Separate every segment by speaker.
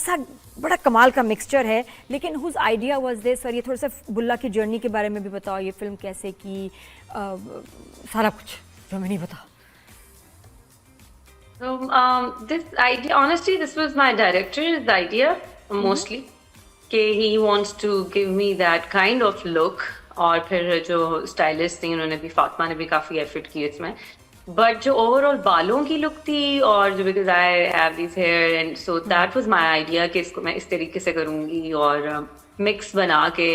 Speaker 1: ऐसा बड़ा कमाल का मिक्सचर है, लेकिन whose idea was this? Sir ये थोड़ा सा बुल्ला की जर्नी के बारे में भी बताओ, ये फिल्म कैसे की, सारा कुछ जो हमें नहीं पता।
Speaker 2: So this idea, honestly, this was my director's idea mostly. कि he wants to give me that kind of look. और फिर जो स्टाइलिस्ट थी उन्होंने भी, फातिमा ने भी काफी एफर्ट की इसमें, बट जो ओवरऑल बालों की लुक थी, और जो because I have this hair and so that was my idea कि इसको मैं इस तरीके से करूंगी और मिक्स बना के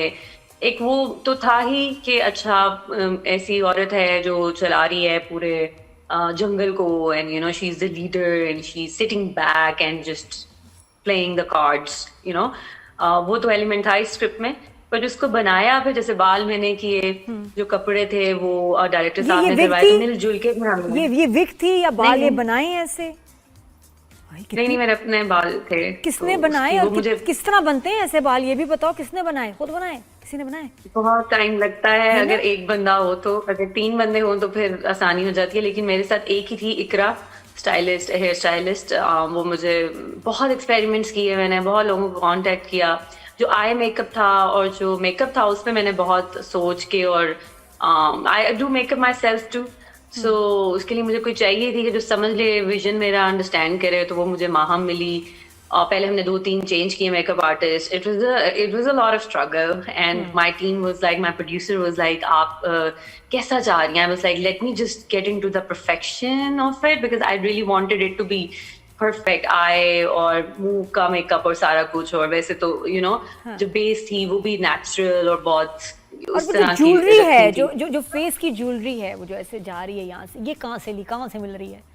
Speaker 2: एक वो तो था ही कि अच्छा ऐसी औरत है जो चला रही है पूरे जंगल को, and you know she is the leader and she is sitting back and just playing the cards, you know. वो तो एलिमेंट था इस स्क्रिप्ट में, पर उसको बनाया फिर जैसे बाल मैंने किए, जो कपड़े थे वो डायरेक्टर साहब ने करवाए, तो मिलजुल के
Speaker 1: ये विग थी या बाल ये
Speaker 2: नहीं
Speaker 1: बनाए हैं ऐसे?
Speaker 2: नहीं, मेरे अपने बाल थे।
Speaker 1: किसने
Speaker 2: तो
Speaker 1: बनाए और
Speaker 2: मुझे
Speaker 1: किस तरह बनते हैं ऐसे बाल, ये भी बताओ। किसने बनाए? खुद बनाए? किसी ने बनाए?
Speaker 2: बहुत टाइम लगता है अगर एक बंदा हो तो, अगर 3 बंदे हो तो फिर आसानी हो जाती है, लेकिन मेरे साथ एक ही थी, इकरा स्टाइलिस्ट, हेयर स्टाइलिस्ट। वो मुझे बहुत एक्सपेरिमेंट्स किए, मैंने बहुत लोगों को कांटेक्ट किया। जो आई मेकअप था और जो मेकअप था उसमें मैंने बहुत सोच के, और I do makeup myself too, so उसके लिए मुझे कोई चाहिए थी कि जो समझ ले, विजन मेरा अंडरस्टैंड करे, तो वो मुझे माहम मिली। पहले हमने 2-3 चेंज किए makeup artist. It was a lot of struggle and my team was like, my producer was like, आप कैसा चाह रही हैं? I was like, let me just get into the perfection of it, because I really wanted it to be perfect. I और मुंह का makeup और सारा कुछ, और वैसे तो यू नो जो बेस थी वो भी नेचुरल और बहुत
Speaker 1: और
Speaker 2: उस
Speaker 1: वो जो
Speaker 2: तरह की
Speaker 1: ज्वेलरी है,
Speaker 2: रखी थी।
Speaker 1: जो फेस की ज्वेलरी है, वो जो ऐसे जा रही है यहाँ से, ये कहाँ से ली, कहाँ से मिल रही है?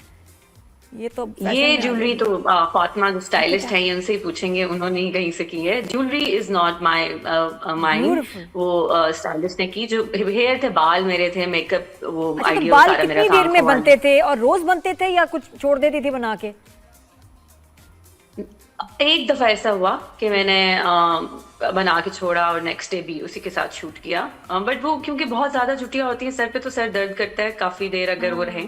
Speaker 1: ये तो फैशन
Speaker 2: ये
Speaker 1: में आ
Speaker 2: ज्वेलरी
Speaker 1: गई।
Speaker 2: तो फातिमा जो स्टाइलिस्ट
Speaker 1: अच्छा,
Speaker 2: है उनसे ही पूछेंगे, उन्होंने ही कहीं से की है। Jewellery is not my mind,
Speaker 1: beautiful.
Speaker 2: वो स्टाइलिस्ट ने की। जो हेयर थे, बाल मेरे थे, मेकअप वो
Speaker 1: अच्छा, तो
Speaker 2: आइडिया
Speaker 1: बाल
Speaker 2: सारा मेरा
Speaker 1: कितनी
Speaker 2: था,
Speaker 1: देर में
Speaker 2: आंखों वाला।
Speaker 1: बनते थे, और रोज बनते थे या कुछ छोड़ देती थी बना के?
Speaker 2: एक दफा ऐसा हुआ कि मैंने बना के छोड़ा और नेक्स्ट डे भी उसी के साथ शूट किया, बट वो क्योंकि बहुत ज्यादा छुट्टियां होती हैं सर पे, तो सर दर्द करता है काफी देर अगर वो रहें।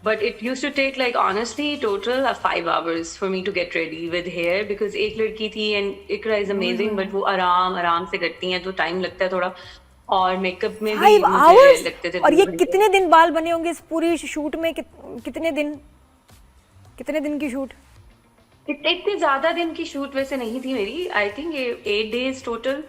Speaker 2: But it used to take like honestly total 5 hours for me to get ready with hair, because एक लड़की थी and Ikra is amazing, but वो आराम से करती हैं तो टाइम लगता है थोड़ा, और मेकअप में भी
Speaker 1: 5
Speaker 2: मुझे
Speaker 1: आवर्स?
Speaker 2: लगते थे
Speaker 1: और
Speaker 2: 2
Speaker 1: ये
Speaker 2: घंटे।
Speaker 1: कितने दिन बाल बने होंगे इस पूरी शूट में? कितने दिन, कितने दिन की शूट?
Speaker 2: इतने ज्यादा दिन की शूट वैसे नहीं थी मेरी, आई थिंक 8 days टोटल।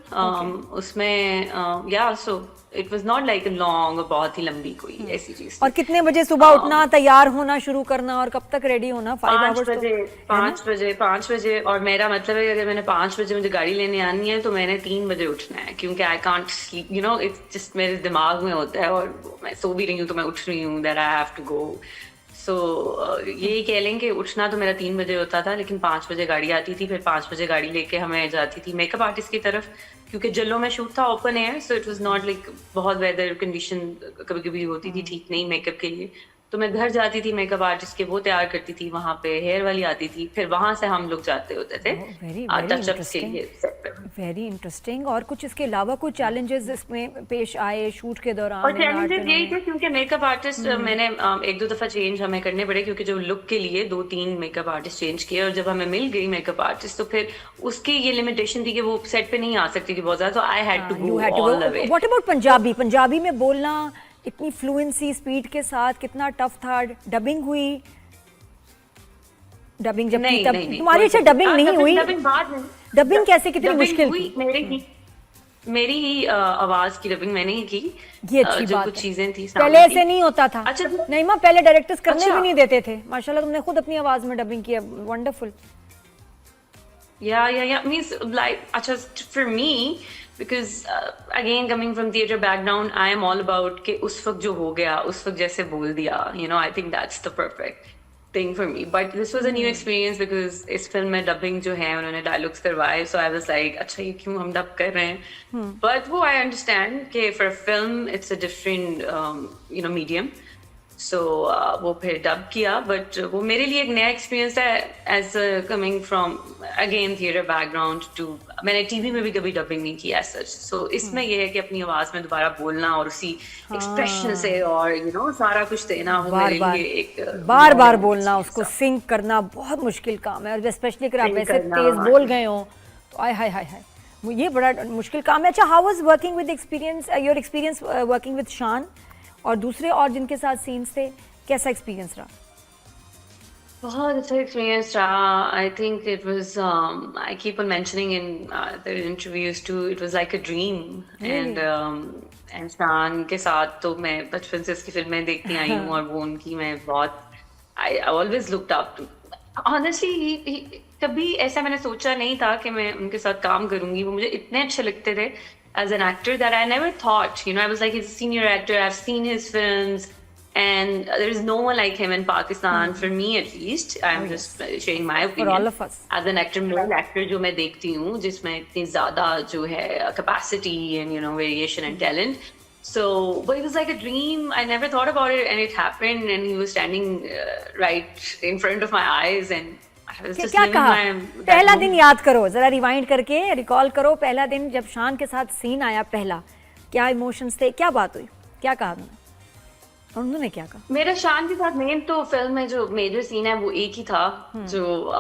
Speaker 2: उसमें या so it was not like long, बहुत ही लंबी कोई ऐसी चीज
Speaker 1: और
Speaker 2: थी।
Speaker 1: कितने बजे सुबह उठना, तैयार होना शुरू करना, और कब तक रेडी होना? 5
Speaker 2: पाँच
Speaker 1: आवर्स तो
Speaker 2: बजे
Speaker 1: है ना?
Speaker 2: 5 बजे, और मेरा मतलब है कि अगर मैंने 5 बजे मुझे गाड़ी लेने आनी है तो मैंने 3 बजे उठना है, क्योंकि I can't sleep, you know, it's just मेरे दिमाग में होता है, और मैं सो भी रही हूँ तो मैं उठ रही हूँ, that I have to go. So यही कह लें कि उठना तो मेरा 3 बजे होता था, लेकिन 5 बजे गाड़ी आती थी, फिर 5 बजे गाड़ी लेके हमें जाती थी मेकअप आर्टिस्ट की तरफ, क्योंकि जल्लो में शूट था, open air, so it was not like बहुत वेदर कंडीशन कभी कभी होती थी ठीक नहीं मेकअप के लिए, तो मैं घर जाती थी मेकअप आर्टिस्ट के, वो तैयार करती थी, वहां पे हेयर वाली आती थी, फिर वहां से हम लोग जाते होते थे
Speaker 1: वेरी वेरी
Speaker 2: टचअप्स के
Speaker 1: इंटरेस्टिंग,
Speaker 2: लिए set पे।
Speaker 1: Very interesting. और कुछ इसके अलावा कुछ चैलेंजेस इसमें पेश आए शूट के
Speaker 2: और
Speaker 1: दौरान इन आर्ट
Speaker 2: चैलेंजेस
Speaker 1: फिल्मों
Speaker 2: यही
Speaker 1: में?
Speaker 2: थे, क्योंकि मेकअप आर्टिस्ट मैंने 1-2 दफा चेंज हमें करने पड़े, क्योंकि जो लुक के लिए 2-3 मेकअप आर्टिस्ट चेंज किए, और जब हमें मिल गई मेकअप आर्टिस्ट तो फिर उसकी ये लिमिटेशन थी कि वो सेट पे नहीं आ सकती थी बहुत ज्यादा, तो I had to
Speaker 1: you
Speaker 2: go
Speaker 1: had to
Speaker 2: all the way.
Speaker 1: Go. What about Punjabi? Punjabi में बोलना इतनी फ्लुएंसी, स्पीड के साथ, कितना टफ था? डबिंग हुई? डबिंग जब की
Speaker 2: नहीं
Speaker 1: तब
Speaker 2: नहीं नहीं,
Speaker 1: तुम्हारी, अच्छा डबिंग नहीं हुई?
Speaker 2: डबिंग बाद में।
Speaker 1: डबिंग कैसे, कितनी
Speaker 2: डबिंग
Speaker 1: मुश्किल
Speaker 2: हुई
Speaker 1: थी?
Speaker 2: मेरी ही आवाज की डबिंग मैंने ही की।
Speaker 1: ये अच्छी
Speaker 2: जो
Speaker 1: बात
Speaker 2: कुछ
Speaker 1: है,
Speaker 2: चीजें थी
Speaker 1: पहले
Speaker 2: सामने
Speaker 1: ऐसे
Speaker 2: थी।
Speaker 1: नहीं होता था।
Speaker 2: अच्छा
Speaker 1: नहीं माँ, पहले डायरेक्टर्स करने भी
Speaker 2: अच्छा
Speaker 1: नहीं देते थे। माशाल्लाह तुमने खुद अपनी आवाज में डबिंग किया, वंडरफुल।
Speaker 2: Yeah. Means like, अच्छा, for me, because again coming from theater background, I am all about कि उस वक्त जो हो गया उस वक्त जैसे बोल दिया, you know, I think that's the perfect thing for me. But this was a new experience because इस फिल्म में डबिंग जो है उन्होंने डायलॉग्स करवाए, so I was like, अच्छा ये क्यों हम डब कर रहे हैं? But वो I understand कि for a film it's a different you know medium. सो वो फिर डब किया, बट वो मेरे लिए एक नया एक्सपीरियंस था as coming from again theatre background too, मैंने टीवी में भी कभी डबिंग नहीं किया सच, सो इसमें ये है कि अपनी आवाज में दोबारा बोलना और उसी एक्सप्रेशन से और सारा कुछ देना, वो
Speaker 1: बार
Speaker 2: मेरे
Speaker 1: बार
Speaker 2: लिए एक
Speaker 1: बार बार
Speaker 2: नया
Speaker 1: बोलना,
Speaker 2: experience
Speaker 1: उसको
Speaker 2: था।
Speaker 1: सिंक करना बहुत मुश्किल काम है, और स्पेशली अगर आप
Speaker 2: Sync
Speaker 1: ऐसे
Speaker 2: करना,
Speaker 1: तेज
Speaker 2: हाँ
Speaker 1: बोल
Speaker 2: जी।
Speaker 1: गए हो तो आय हाय हाय हाय, ये बड़ा मुश्किल काम है। अच्छा, how was working with your experience working with शान और दूसरे और जिनके साथ सीन्स थे, कैसा एक्सपीरियंस रहा?
Speaker 2: बहुत अच्छा एक्सपीरियंस रहा। I think it was, I keep on mentioning in the interviews too, it was like a dream.
Speaker 1: Really?
Speaker 2: And Shaan के साथ तो मैं बचपन से उसकी फिल्में देखती आई हूँ और वो उनकी मैं बहुत, I always looked up to. Honestly कभी ऐसा मैंने सोचा नहीं था कि मैं उनके साथ काम करूंगी, वो मुझे इतने अच्छे लगते थे as an actor that I never thought, I was like, he's a senior actor, I've seen his films, and there is no one like him in Pakistan, for me at least.
Speaker 1: Oh
Speaker 2: I'm
Speaker 1: yes,
Speaker 2: just sharing my
Speaker 1: for
Speaker 2: opinion
Speaker 1: all of us.
Speaker 2: as an actor, male actor जो मैं देखती हूँ जिसमें इतनी ज्यादा जो है capacity and variation and talent. So, but it was like a dream. I never thought about it, and it happened. And he was standing right in front of my eyes, and I was just
Speaker 1: क्या
Speaker 2: living
Speaker 1: कहा?
Speaker 2: my that
Speaker 1: पहला दिन
Speaker 2: moment.
Speaker 1: याद करो जरा, rewind करके recall करो, पहला दिन जब शान के साथ सीन आया पहला, क्या इमोशंस थे, क्या बात हुई, क्या कहा तुमने और उन्होंने क्या कहा?
Speaker 2: मेरा शान के साथ मेन तो फिल्म में जो मेजर सीन है वो एक ही था, जो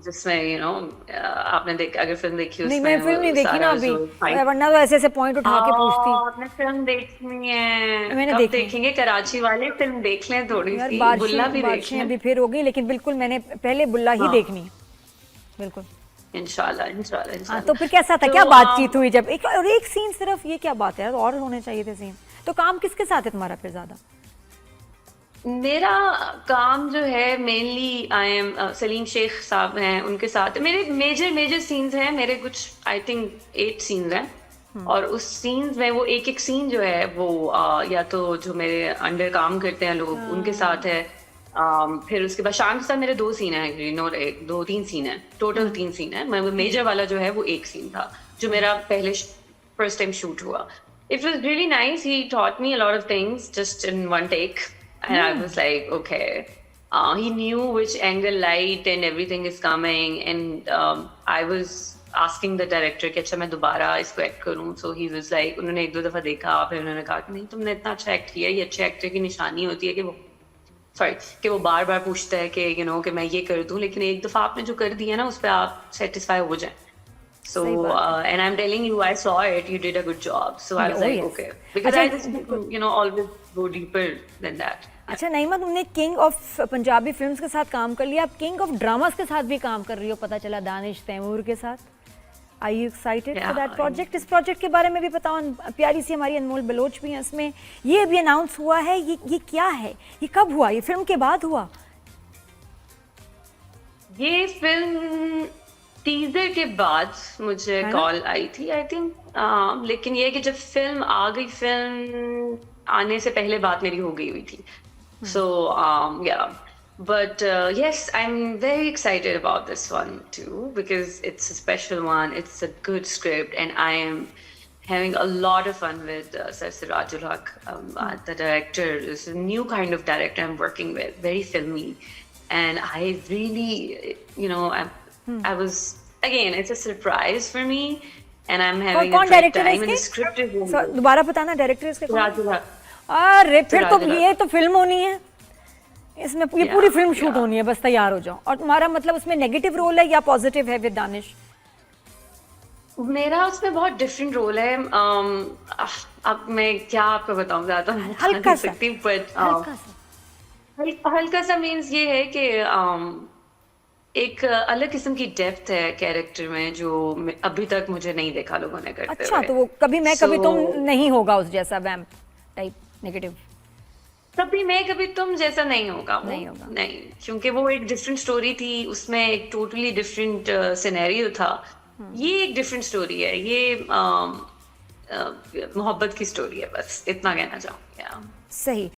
Speaker 2: जिसमें आपने अगर फिल्म देखी
Speaker 1: नहीं,
Speaker 2: उसमें
Speaker 1: मैं फिल्म नहीं
Speaker 2: वो
Speaker 1: देखी ना
Speaker 2: सारा
Speaker 1: अभी,
Speaker 2: जो fight-
Speaker 1: वरना तो ऐसे ऐसे पॉइंट उठा के पूछती।
Speaker 2: आपने फिल्म देखनी है?
Speaker 1: मैंने
Speaker 2: कब
Speaker 1: देखी।
Speaker 2: देखेंगे? कराची वाले फिल्म देख लें थोड़ी
Speaker 1: यार
Speaker 2: सी, बुल्ला भी देख
Speaker 1: बारिशें
Speaker 2: लें।
Speaker 1: अभी फिर हो गई, लेकिन बिल्कुल मैंने पहले बुल्ला ही
Speaker 2: हाँ।
Speaker 1: देखनी है, बिल्कुल।
Speaker 2: इंशाल्लाह इंशाल्लाह
Speaker 1: हाँ,
Speaker 2: इंशाल्लाह।
Speaker 1: तो फिर कैसा था,
Speaker 2: तो,
Speaker 1: क्या बातचीत हुई जब एक सीन सिर्फ, ये क्या बात है यार, और होने चाहिए थे सीन। तो काम किसके साथ है तुम्हारा फिर ज्यादा?
Speaker 2: मेरा काम जो है mainly I am Salim Shaikh साहब हैं, उनके साथ मेरे मेजर सीन्स हैं, मेरे कुछ आई थिंक 8 सीन्स हैं, और उस सीन्स में वो एक सीन जो है वो या तो जो मेरे अंडर काम करते हैं लोग उनके साथ है, फिर उसके बाद शाम के साथ मेरे 2 सीन हैं, 2-3 सीन है, टोटल 3 सीन है। मेजर वाला जो है वो एक सीन था जो मेरा पहले फर्स्ट टाइम शूट हुआ। It was really nice, he taught me a lot of things just in one take, and I was like, okay. He knew which angle light and everything is coming, and I was asking the director कि अच्छा मैं दोबारा इसको act करूं, so he was like, उन्होंने 1-2 दफा देखा, फिर उन्होंने कहा कि नहीं तुमने इतना अच्छा एक्ट किया, ये अच्छे एक्टर की निशानी होती है कि वो बार बार पूछता है कि कि मैं ये कर दूं, लेकिन एक दफा आपने जो कर दिया ना उस पर आप सेटिस्फाई हो जाए। So,
Speaker 1: सही बात है।
Speaker 2: and I'm telling you, I saw it. You did a good job. So I was
Speaker 1: Oh,
Speaker 2: like,
Speaker 1: yes.
Speaker 2: okay, because
Speaker 1: अच्छा,
Speaker 2: I just, always go deeper than that.
Speaker 1: अच्छा नईमा, तुमने किंग ऑफ पंजाबी फिल्म्स के साथ काम कर लिया, अब किंग ऑफ ड्रामास के साथ भी काम कर रही हो, पता चला दानिश तैमूर के साथ। Are you excited for that project? इस प्रोजेक्ट के बारे में भी बताओ, प्यारी सी हमारी अनमोल बलोच भी हैं इसमें, ये अभी अनाउंस हुआ है, ये क्या है, ये कब हुआ, ये फिल्म के बाद हुआ?
Speaker 2: ये फिल्म टीजर के बाद मुझे कॉल आई थी आई थिंक, लेकिन ये कि जब फिल्म आ गई, फिल्म आने से पहले बात मेरी हो गई हुई थी। सो या, but yes, I'm very excited about this one too because it's a special one, it's a good script, and I am having a lot of fun with Sir Sirajul Haq, the director. Is a new kind of director I'm working with, very filmy, and I really, I was, again, it's a surprise for me, and I'm having a
Speaker 1: कौन
Speaker 2: great
Speaker 1: director है
Speaker 2: time, and the
Speaker 1: इसके?
Speaker 2: script is really good.
Speaker 1: दोबारा बताना, director इसके कौन?
Speaker 2: Sirajul Haq.
Speaker 1: अरे फिर तो
Speaker 2: सिराजुल हक।
Speaker 1: ये तो फिल्म होनी है, इसमें ये पूरी फिल्म शूट
Speaker 2: yeah.
Speaker 1: होनी है, बस तैयार हो जाओ। और तुम्हारा मतलब उसमें नेगेटिव रोल है या पॉजिटिव है विद दानिश?
Speaker 2: मेरा उसमें बहुत डिफरेंट रोल है। अब मैं क्या आपको बताऊं, ज्यादा
Speaker 1: हल्का सा,
Speaker 2: सकती, बट
Speaker 1: हल्का सा।
Speaker 2: हल्का सा मीन्स ये है कि एक अलग किस्म की डेप्थ है कैरेक्टर में जो अभी तक मुझे नहीं देखा लोगों ने करते
Speaker 1: अच्छा,
Speaker 2: हुए।
Speaker 1: तो वो कभी मैं कभी तुम
Speaker 2: So,
Speaker 1: नहीं होगा उस जैसा वैम्प टाइप नेगेटिव?
Speaker 2: कभी मैं कभी तुम जैसा नहीं होगा वो,
Speaker 1: नहीं होगा।
Speaker 2: नहीं, क्योंकि वो एक डिफरेंट स्टोरी थी, उसमें एक टोटली डिफरेंट सिनेरियो था। ये एक डिफरेंट स्टोरी है, ये मोहब्बत की स्टोरी है, बस इतना कहना चाहूँगी।
Speaker 1: सही।